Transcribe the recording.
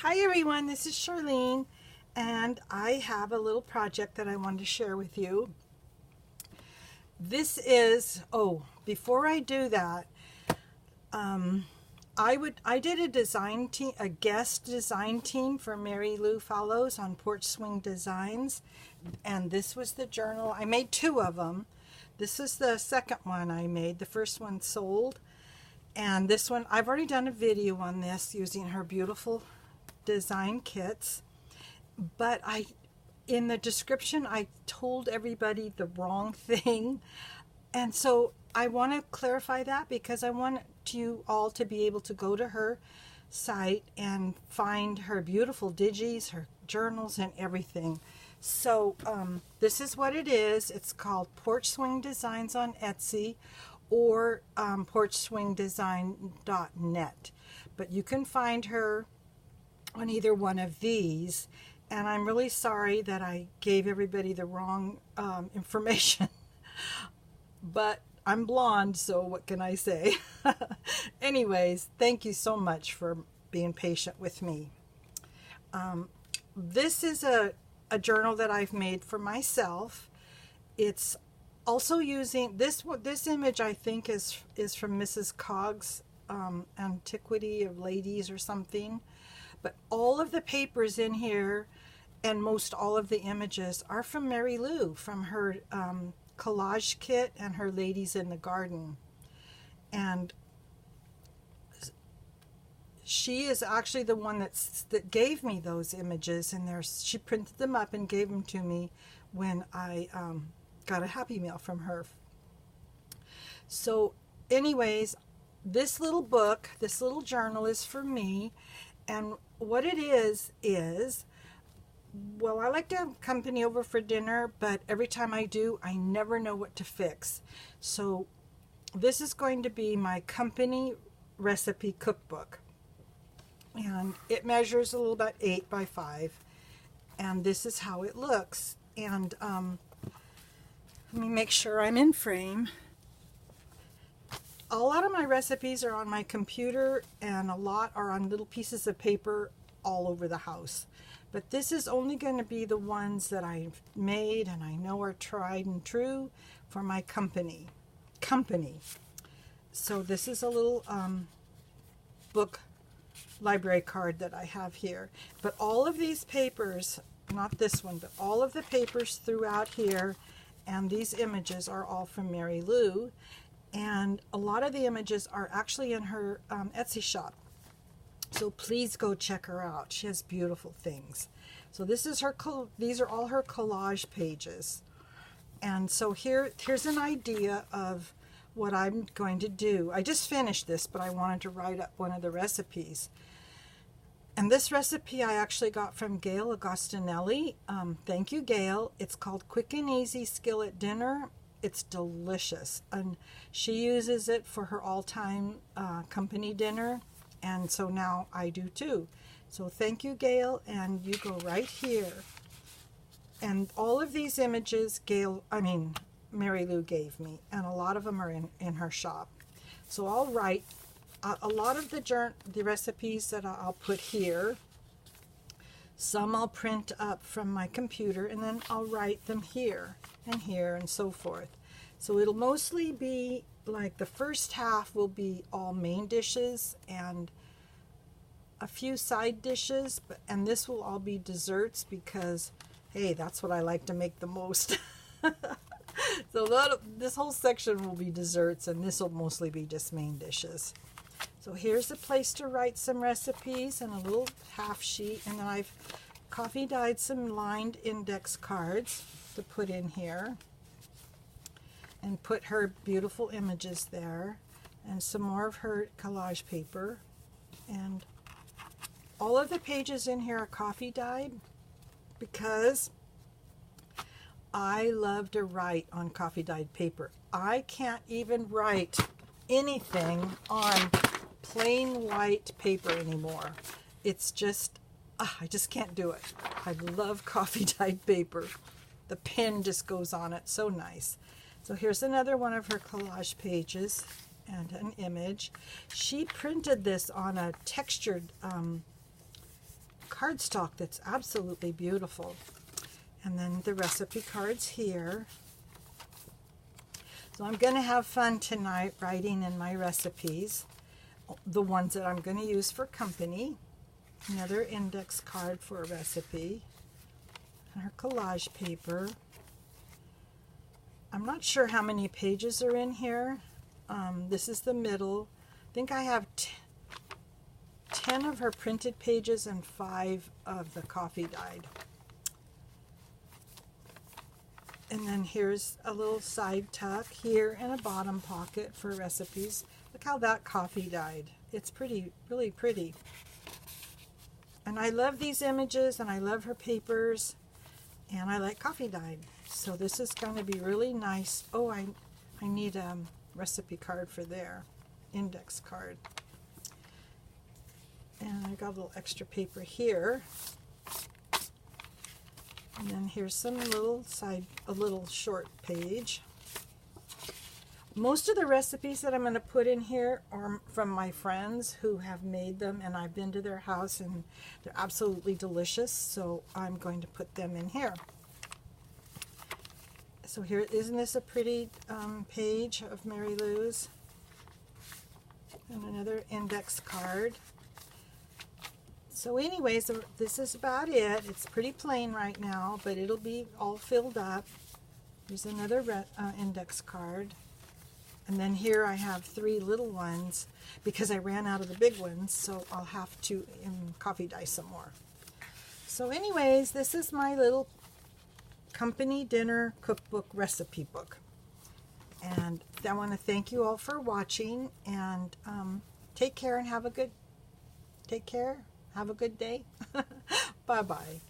Hi everyone, this is Charlene, and I have a little project that I wanted to share with you. This is, before I do that, I did a design team, a guest design team for Mary Lou Fallows on Porch Swing Designs, and this was the journal. I made two of them. This is the second one I made. The first one sold, and this one, I've already done a video on this using her beautiful design kits, but in the description I told everybody the wrong thing, and so I want to clarify that because I want you all to be able to go to her site and find her beautiful digis, her journals, and everything. So this is what it is. It's called Porch Swing Designs on Etsy or porchswingdesign.net, but you can find her on either one of these, and I'm really sorry that I gave everybody the wrong information, but I'm blonde, so what can I say? Anyways, thank you so much for being patient with me. This is a journal that I've made for myself. It's also using this image, I think is from Mrs. Cogg's Antiquity of Ladies or something. But all of the papers in here and most all of the images are from Mary Lou, from her collage kit and her Ladies in the Garden. And she is actually the one that gave me those images, and she printed them up and gave them to me when I got a Happy Mail from her. So anyways, this little book, this little journal is for me. And what it is, well, I like to have company over for dinner, but every time I do, I never know what to fix. So this is going to be my company recipe cookbook. And it measures a little about 8 by 5. And this is how it looks. And let me make sure I'm in frame. A lot of my recipes are on my computer, and a lot are on little pieces of paper all over the house. But this is only going to be the ones that I've made and I know are tried and true for my company. So this is a little book library card that I have here. But all of these papers, not this one, but all of the papers throughout here and these images are all from Mary Lou. And a lot of the images are actually in her Etsy shop. So please go check her out. She has beautiful things. So this is these are all her collage pages. And so here's an idea of what I'm going to do. I just finished this, but I wanted to write up one of the recipes. And this recipe I actually got from Gail Agostinelli. Thank you, Gail. It's called Quick and Easy Skillet Dinner. It's delicious, and she uses it for her all-time company dinner, and so now I do too. So thank you, Gail, and you go right here. And all of these images Mary Lou gave me, and a lot of them are in her shop. So I'll write a lot of the recipes that I'll put here. Some I'll print up from my computer, and then I'll write them here and here and so forth. So it'll mostly be like the first half will be all main dishes and a few side dishes, and this will all be desserts because, hey, that's what I like to make the most. So this whole section will be desserts, and this will mostly be just main dishes. So here's a place to write some recipes and a little half sheet, and then I've coffee dyed some lined index cards to put in here and put her beautiful images there, and some more of her collage paper. And all of the pages in here are coffee dyed because I love to write on coffee dyed paper. I can't even write anything on plain white paper anymore. It's just, I just can't do it. I love coffee dyed paper. The pen just goes on it so nice. So here's another one of her collage pages and an image. She printed this on a textured cardstock that's absolutely beautiful. And then the recipe cards here. So I'm going to have fun tonight writing in my recipes, the ones that I'm going to use for company. Another index card for a recipe. And her collage paper. I'm not sure how many pages are in here. This is the middle. I think I have 10 of her printed pages and 5 of the coffee dyed. And then here's a little side tuck here and a bottom pocket for recipes. Look how that coffee dyed. It's pretty, really pretty. And I love these images, and I love her papers, and I like coffee dyed. So this is going to be really nice. Oh, I need a recipe card for there, index card. And I got a little extra paper here. And then here's some little a little short page. Most of the recipes that I'm going to put in here are from my friends who have made them, and I've been to their house and they're absolutely delicious, so I'm going to put them in here. So here, isn't this a pretty page of Mary Lou's? And another index card. So anyways, this is about it. It's pretty plain right now, but it'll be all filled up. Here's another index card. And then here I have 3 little ones because I ran out of the big ones, so I'll have to coffee dye some more. So anyways, this is my little company dinner cookbook recipe book. And I want to thank you all for watching, and take care and have a good day. Bye-bye.